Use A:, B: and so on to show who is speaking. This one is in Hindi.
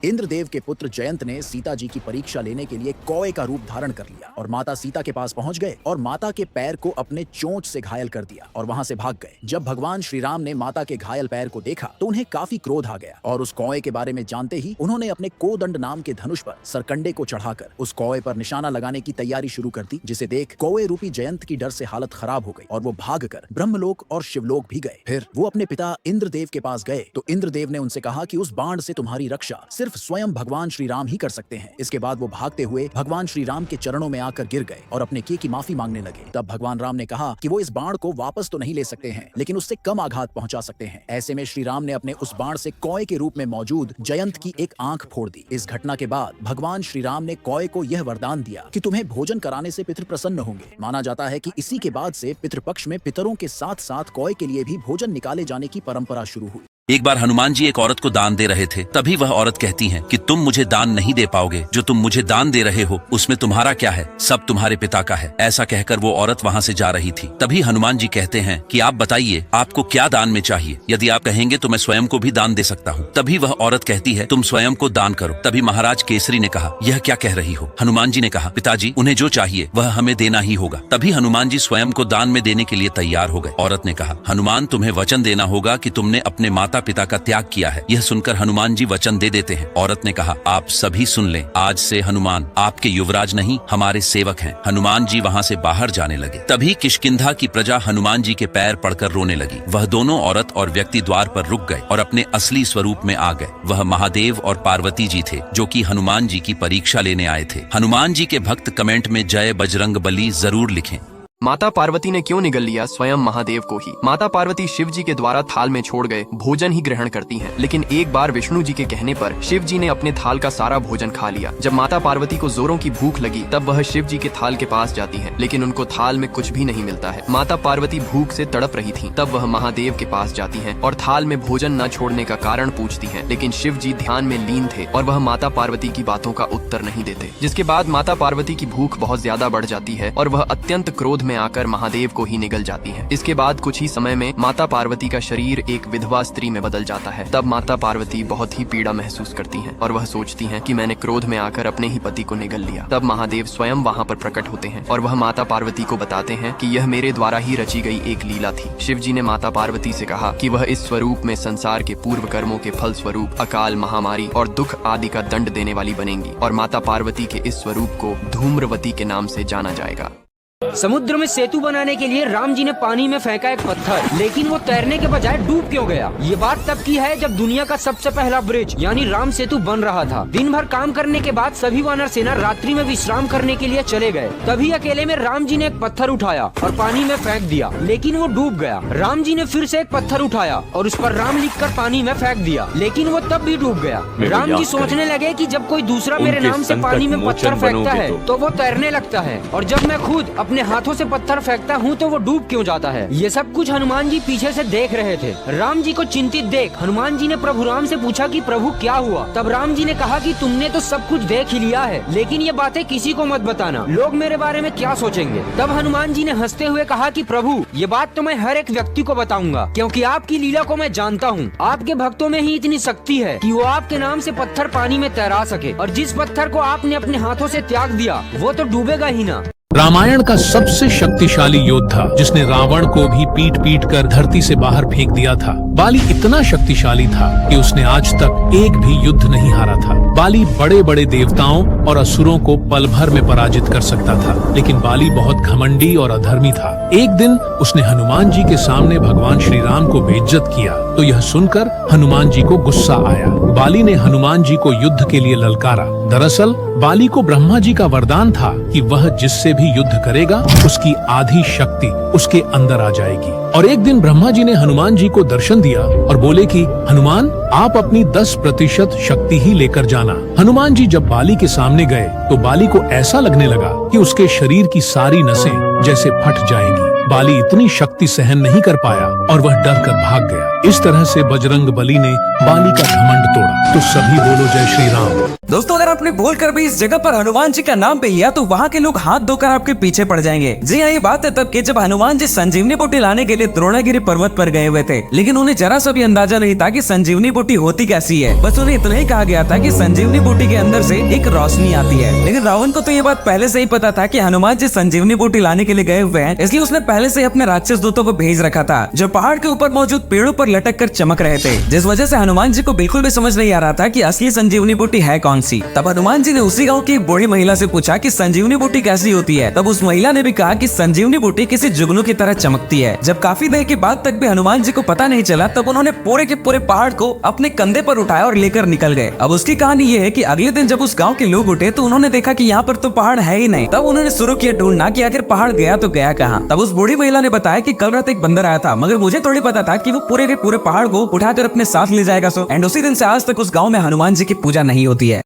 A: इंद्रदेव के पुत्र जयंत ने सीता जी की परीक्षा लेने के लिए कौए का रूप धारण कर लिया और माता सीता के पास पहुंच गए और माता के पैर को अपने चोंच से घायल कर दिया और वहां से भाग गए। जब भगवान श्री राम ने माता के घायल पैर को देखा तो उन्हें काफी क्रोध आ गया और उस कौए के बारे में जानते ही उन्होंने अपने कोदंड नाम के धनुष पर सरकंडे को चढ़ाकर उस कौए पर निशाना लगाने की तैयारी शुरू कर दी, जिसे देख कौए रूपी जयंत की डर से हालत खराब हो गई और वो भागकर ब्रह्मलोक और शिवलोक भी गए। फिर वो अपने पिता इंद्रदेव के पास गए तो इंद्रदेव ने उनसे कहा कि उस बाण से तुम्हारी रक्षा सिर्फ स्वयं भगवान श्री राम ही कर सकते हैं। इसके बाद वो भागते हुए भगवान श्री राम के चरणों में आकर गिर गए और अपने किए की माफी मांगने लगे। तब भगवान राम ने कहा कि वो इस बाण को वापस तो नहीं ले सकते हैं, लेकिन उससे कम आघात पहुंचा सकते हैं। ऐसे में श्री राम ने अपने उस बाण से कौए के रूप में मौजूद जयंत की एक आंख फोड़ दी। इस घटना के बाद भगवान श्री राम ने कौए को यह वरदान दिया कि तुम्हें भोजन कराने से पितृ प्रसन्न होंगे। माना जाता है कि इसी के बाद से पितृपक्ष में पितरों के साथ साथ कौए के लिए भी भोजन निकाले जाने की परंपरा शुरू हुई।
B: एक बार हनुमान जी एक औरत को दान दे रहे थे, तभी वह औरत कहती है कि तुम मुझे दान नहीं दे पाओगे, जो तुम मुझे दान दे रहे हो उसमें तुम्हारा क्या है, सब तुम्हारे पिता का है। ऐसा कहकर वो औरत वहाँ से जा रही थी। तभी हनुमान जी कहते हैं कि आप बताइए आपको क्या दान में चाहिए, यदि आप कहेंगे तो मैं स्वयं को भी दान दे सकता हूँ। तभी वह औरत कहती है तुम स्वयं को दान करो। तभी महाराज केसरी ने कहा यह क्या कह रही हो। हनुमान जी ने कहा पिताजी उन्हें जो चाहिए वह हमें देना ही होगा। तभी हनुमान जी स्वयं को दान में देने के लिए तैयार हो गए। औरत ने कहा हनुमान तुम्हें वचन देना होगा कि तुमने अपने माता पिता का त्याग किया है। यह सुनकर हनुमान जी वचन दे देते हैं। औरत ने कहा आप सभी सुन लें, आज से हनुमान आपके युवराज नहीं हमारे सेवक हैं। हनुमान जी वहाँ से बाहर जाने लगे। तभी किष्किंधा की प्रजा हनुमान जी के पैर पड़कर रोने लगी। वह दोनों औरत और व्यक्ति द्वार पर रुक गए और अपने असली स्वरूप में आ गए। वह महादेव और पार्वती जी थे जो कि हनुमान जी की परीक्षा लेने आए थे। हनुमान जी के भक्त कमेंट में जय बजरंग बली जरूर लिखें।
C: माता पार्वती ने क्यों निगल लिया स्वयं महादेव को ही। माता पार्वती शिव जी के द्वारा थाल में छोड़ गए भोजन ही ग्रहण करती हैं, लेकिन एक बार विष्णु जी के कहने पर शिव जी ने अपने थाल का सारा भोजन खा लिया। जब माता पार्वती को जोरों की भूख लगी तब वह शिव जी के थाल के पास जाती हैं, लेकिन उनको थाल में कुछ भी नहीं मिलता है। माता पार्वती भूख से तड़प रही थी। तब वह महादेव के पास जाती हैं और थाल में भोजन न छोड़ने का कारण पूछती हैं, लेकिन शिव जी ध्यान में लीन थे और वह माता पार्वती की बातों का उत्तर नहीं देते। जिसके बाद माता पार्वती की भूख बहुत ज्यादा बढ़ जाती है और वह अत्यंत क्रोध में आकर महादेव को ही निगल जाती हैं। इसके बाद कुछ ही समय में माता पार्वती का शरीर एक विधवा स्त्री में बदल जाता है। तब माता पार्वती बहुत ही पीड़ा महसूस करती हैं और वह सोचती हैं कि मैंने क्रोध में आकर अपने ही पति को निगल लिया। तब महादेव स्वयं वहाँ पर प्रकट होते हैं और वह माता पार्वती को बताते हैं कि यह मेरे द्वारा ही रची गई एक लीला थी। शिव जी ने माता पार्वती से कहा कि वह इस स्वरूप में संसार के पूर्व कर्मों के फल स्वरूप अकाल, महामारी और दुख आदि का दंड देने वाली बनेंगी और माता पार्वती के इस स्वरूप को धूम्रवती के नाम से जाना जाएगा।
D: समुद्र में सेतु बनाने के लिए राम जी ने पानी में फेंका एक पत्थर, लेकिन वो तैरने के बजाय डूब क्यों गया। ये बात तब की है जब दुनिया का सबसे पहला ब्रिज यानी राम सेतु बन रहा था। दिन भर काम करने के बाद सभी वानर सेना रात्रि में विश्राम करने के लिए चले गए। तभी अकेले में राम जी ने एक पत्थर उठाया और पानी में फेंक दिया, लेकिन वो डूब गया। राम जी ने फिर से एक पत्थर उठाया और उस पर राम लिखकर पानी में फेंक दिया, लेकिन वो तब भी डूब गया। राम जी सोचने लगे कि जब कोई दूसरा मेरे नाम से पानी में पत्थर फेंकता है तो वो तैरने लगता है, और जब मैं खुद अपने हाथों से पत्थर फेंकता हूँ तो वो डूब क्यों जाता है। ये सब कुछ हनुमान जी पीछे से देख रहे थे। राम जी को चिंतित देख हनुमान जी ने प्रभु राम से पूछा कि प्रभु क्या हुआ। तब राम जी ने कहा कि तुमने तो सब कुछ देख ही लिया है, लेकिन ये बातें किसी को मत बताना, लोग मेरे बारे में क्या सोचेंगे। तब हनुमान जी ने हंसते हुए कहा कि प्रभु ये बात तो मैं हर एक व्यक्ति को बताऊंगा, क्योंकि आपकी लीला को मैं जानता हूँ। आपके भक्तों में ही इतनी शक्ति है कि वो आपके नाम से पत्थर पानी में तैरा सके, और जिस पत्थर को आपने अपने हाथों से त्याग दिया वो तो डूबेगा ही ना।
E: रामायण का सबसे शक्तिशाली योद्धा जिसने रावण को भी पीट पीट कर धरती से बाहर फेंक दिया था, बाली इतना शक्तिशाली था कि उसने आज तक एक भी युद्ध नहीं हारा था। बाली बड़े बड़े देवताओं और असुरों को पल भर में पराजित कर सकता था, लेकिन बाली बहुत घमंडी और अधर्मी था। एक दिन उसने हनुमान जी के सामने भगवान श्री राम को बेइज्जत किया, तो यह सुनकर हनुमान जी को गुस्सा आया। बाली ने हनुमान जी को युद्ध के लिए ललकारा। दरअसल बाली को ब्रह्मा जी का वरदान था कि वह जिससे भी युद्ध करेगा उसकी आधी शक्ति उसके अंदर आ जाएगी। और एक दिन ब्रह्मा जी ने हनुमान जी को दर्शन दिया और बोले कि हनुमान आप अपनी 10% शक्ति ही लेकर जाना। हनुमान जी जब बाली के सामने गए तो बाली को ऐसा लगने लगा कि उसके शरीर की सारी नसें जैसे फट जाएंगी। बाली इतनी शक्ति सहन नहीं कर पाया और वह डर कर भाग गया। इस तरह से बजरंग बली ने बाली का घमंड तोड़ा। तो सभी बोलो जय श्री राम।
F: दोस्तों, अगर आपने बोलकर भी इस जगह पर हनुमान जी का नाम पे लिया तो वहाँ के लोग हाथ धोकर आपके पीछे पड़ जाएंगे। जी हाँ, ये बात है तब कि जब हनुमान जी संजीवनी बूटी लाने के लिए द्रोणागिरी पर्वत पर गए हुए थे, लेकिन उन्हें जरा सा भी अंदाजा नहीं था कि संजीवनी बूटी होती कैसी है। बस उन्हें इतना ही कहा गया था कि संजीवनी बूटी के अंदर से एक रोशनी आती है। लेकिन रावण को तो ये बात पहले से ही पता था कि हनुमान जी संजीवनी बूटी लाने के लिए गए हुए हैं, इसलिए उसने पहले से अपने राक्षस दूतों को भेज रखा था जो पहाड़ के ऊपर मौजूद पेड़ों पर लटक कर चमक रहे थे, जिस वजह से हनुमान जी को बिल्कुल भी समझ नहीं आ रहा था कि असली संजीवनी बूटी है कौन सी। तब हनुमान जी ने उसी गांव की एक बूढ़ी महिला से पूछा कि संजीवनी बूटी कैसी होती है। तब उस महिला ने भी कहा कि संजीवनी बूटी किसी जुगनू की तरह चमकती है। जब काफी देर के बाद तक भी हनुमान जी को पता नहीं चला, तब उन्होंने पूरे के पूरे पहाड़ को अपने कंधे पर उठाया और लेकर निकल गए। अब उसकी कहानी ये है कि अगले दिन जब उस गांव के लोग उठे तो उन्होंने देखा कि यहाँ पर तो पहाड़ है ही नहीं। तब उन्होंने शुरू किया ढूंढना कि आखिर पहाड़ गया तो गया कहाँ। तब उस बूढ़ी महिला ने बताया कि कल रात एक बंदर आया था, मगर मुझे थोड़ी पता था कि वो पूरे के पूरे पहाड़ को उठाकर अपने साथ ले जाएगा। एंड उसी दिन से आज तक उस गाँव में हनुमान जी की पूजा नहीं होती है।